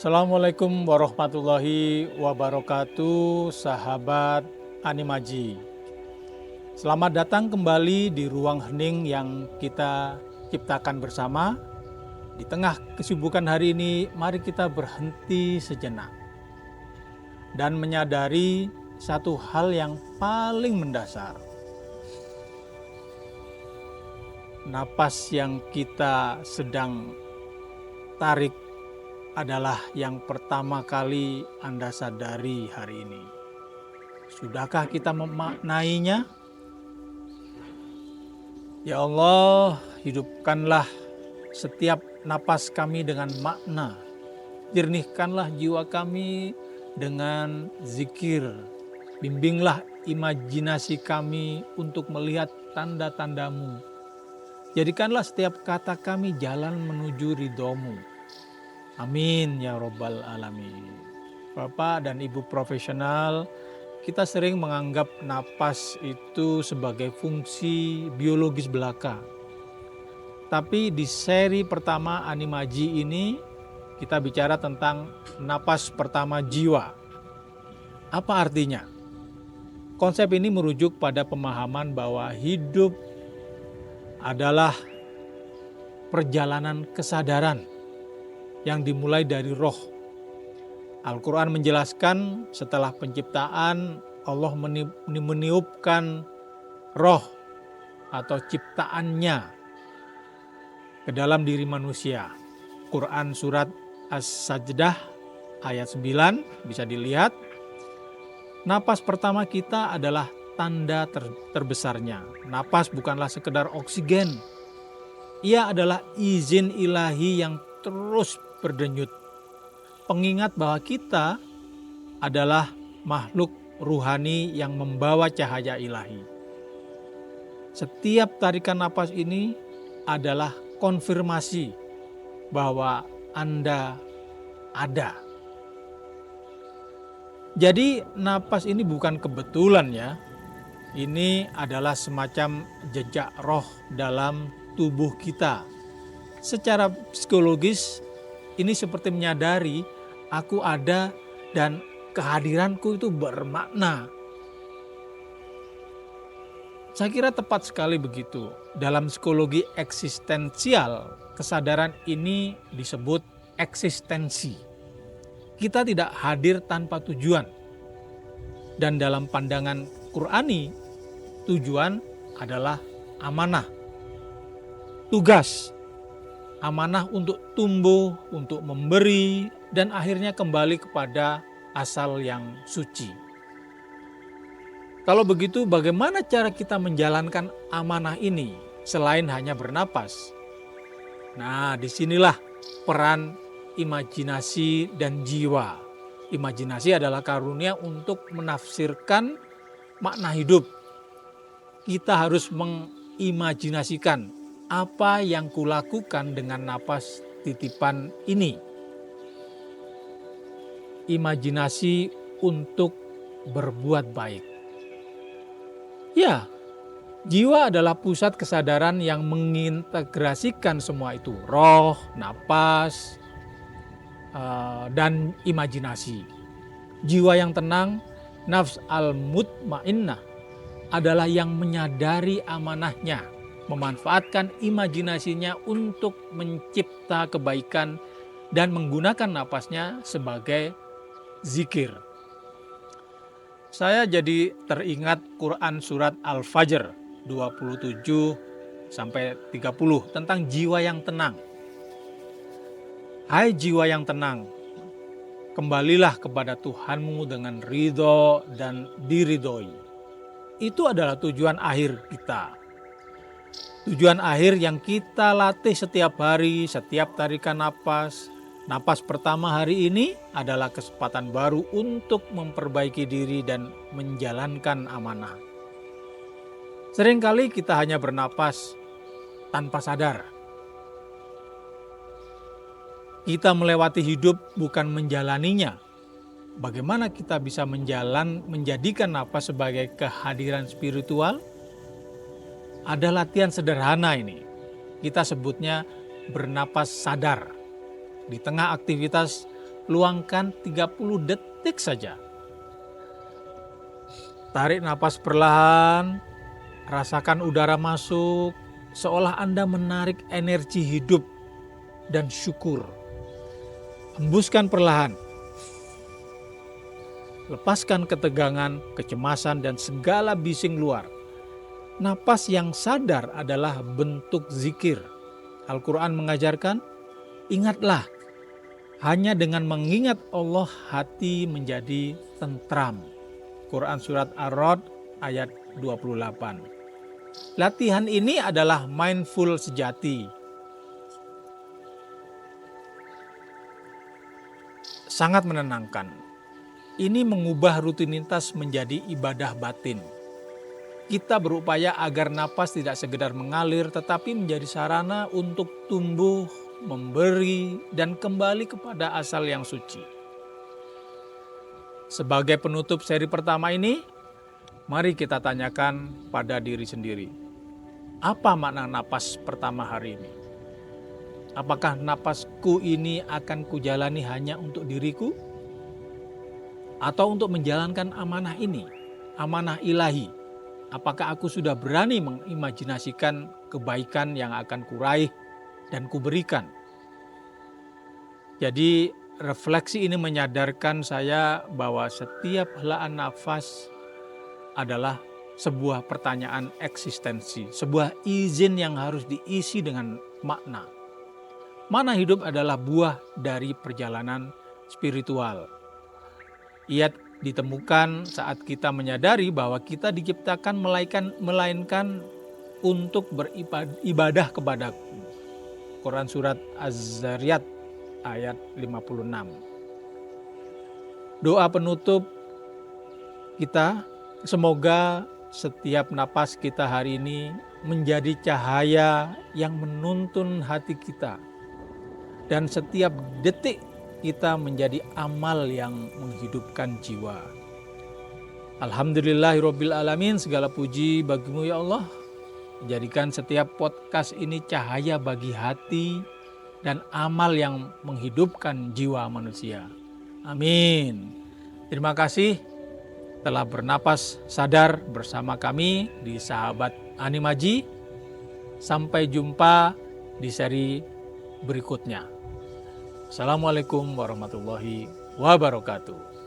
Assalamualaikum warahmatullahi wabarakatuh, sahabat Animaji. Selamat datang kembali di ruang hening yang kita ciptakan bersama. Di tengah kesibukan hari ini, mari kita berhenti sejenak dan menyadari satu hal yang paling mendasar. Napas yang kita sedang tarik adalah yang pertama kali Anda sadari hari ini. Sudahkah kita memaknainya? Ya Allah, hidupkanlah setiap napas kami dengan makna. Jernihkanlah jiwa kami dengan zikir. Bimbinglah imajinasi kami untuk melihat tanda-tandamu. Jadikanlah setiap kata kami jalan menuju ridhomu. Amin ya Rabbal Alamin. Bapak dan Ibu profesional, kita sering menganggap napas itu sebagai fungsi biologis belaka. Tapi di seri pertama Animaji ini, kita bicara tentang napas pertama jiwa. Apa artinya? Konsep ini merujuk pada pemahaman bahwa hidup adalah perjalanan kesadaran yang dimulai dari roh. Al-Quran menjelaskan setelah penciptaan Allah meniupkan roh atau ciptaannya ke dalam diri manusia. Quran surat As-Sajdah ayat 9 bisa dilihat. Napas pertama kita adalah tanda terbesarnya. Napas bukanlah sekedar oksigen. Ia adalah izin ilahi yang terus berdenyut. Pengingat bahwa kita adalah makhluk ruhani yang membawa cahaya ilahi. Setiap tarikan napas ini adalah konfirmasi bahwa Anda ada. Jadi napas ini bukan kebetulan ya. Ini adalah semacam jejak roh dalam tubuh kita. Secara psikologis ini seperti menyadari aku ada dan kehadiranku itu bermakna. Saya kira tepat sekali begitu. Dalam psikologi eksistensial, kesadaran ini disebut eksistensi. Kita tidak hadir tanpa tujuan. Dan dalam pandangan Qur'ani, tujuan adalah amanah. Tugas, amanah untuk tumbuh, untuk memberi, dan akhirnya kembali kepada asal yang suci. Kalau begitu, bagaimana cara kita menjalankan amanah ini selain hanya bernapas? Nah, disinilah peran imajinasi dan jiwa. Imajinasi adalah karunia untuk menafsirkan makna hidup. Kita harus mengimajinasikan apa yang kulakukan dengan napas titipan ini. Imajinasi untuk berbuat baik. Ya, jiwa adalah pusat kesadaran yang mengintegrasikan semua itu. Roh, napas, dan imajinasi. Jiwa yang tenang, nafs al-mutmainnah, adalah yang menyadari amanahnya, memanfaatkan imajinasinya untuk mencipta kebaikan dan menggunakan napasnya sebagai zikir. Saya jadi teringat Quran surat Al-Fajr 27-30 tentang jiwa yang tenang. Hai jiwa yang tenang, kembalilah kepada Tuhanmu dengan ridho dan diridhoi. Itu adalah tujuan akhir kita. Tujuan akhir yang kita latih setiap hari, setiap tarikan napas. Napas pertama hari ini adalah kesempatan baru untuk memperbaiki diri dan menjalankan amanah. Seringkali kita hanya bernapas tanpa sadar. Kita melewati hidup bukan menjalaninya. Bagaimana kita bisa menjadikan napas sebagai kehadiran spiritual? Ada latihan sederhana ini. Kita sebutnya bernapas sadar. Di tengah aktivitas luangkan 30 detik saja. Tarik napas perlahan, rasakan udara masuk, seolah Anda menarik energi hidup dan syukur. Hembuskan perlahan. Lepaskan ketegangan, kecemasan, dan segala bising luar. Napas yang sadar adalah bentuk zikir. Al-Quran mengajarkan, ingatlah, hanya dengan mengingat Allah hati menjadi tentram. Quran Surat Ar-Ra'd ayat 28. Latihan ini adalah mindful sejati. Sangat menenangkan. Ini mengubah rutinitas menjadi ibadah batin. Kita berupaya agar napas tidak sekedar mengalir tetapi menjadi sarana untuk tumbuh, memberi, dan kembali kepada asal yang suci. Sebagai penutup seri pertama ini, mari kita tanyakan pada diri sendiri. Apa makna napas pertama hari ini? Apakah napasku ini akan kujalani hanya untuk diriku? Atau untuk menjalankan amanah ini, amanah ilahi? Apakah aku sudah berani mengimajinasikan kebaikan yang akan kuraih dan kuberikan? Jadi refleksi ini menyadarkan saya bahwa setiap helaan nafas adalah sebuah pertanyaan eksistensi, sebuah izin yang harus diisi dengan makna. Makna hidup adalah buah dari perjalanan spiritual. Ia ditemukan saat kita menyadari bahwa kita diciptakan melainkan untuk beribadah kepadaku. Quran Surat Az-Zariyat ayat 56. Doa penutup kita, semoga setiap napas kita hari ini menjadi cahaya yang menuntun hati kita. Dan setiap detik kita menjadi amal yang menghidupkan jiwa. Alhamdulillahirabbil alamin, segala puji bagimu ya Allah. Jadikan setiap podcast ini cahaya bagi hati dan amal yang menghidupkan jiwa manusia. Amin. Terima kasih telah bernapas sadar bersama kami di Sahabat Animaji. Sampai jumpa di seri berikutnya. Assalamualaikum warahmatullahi wabarakatuh.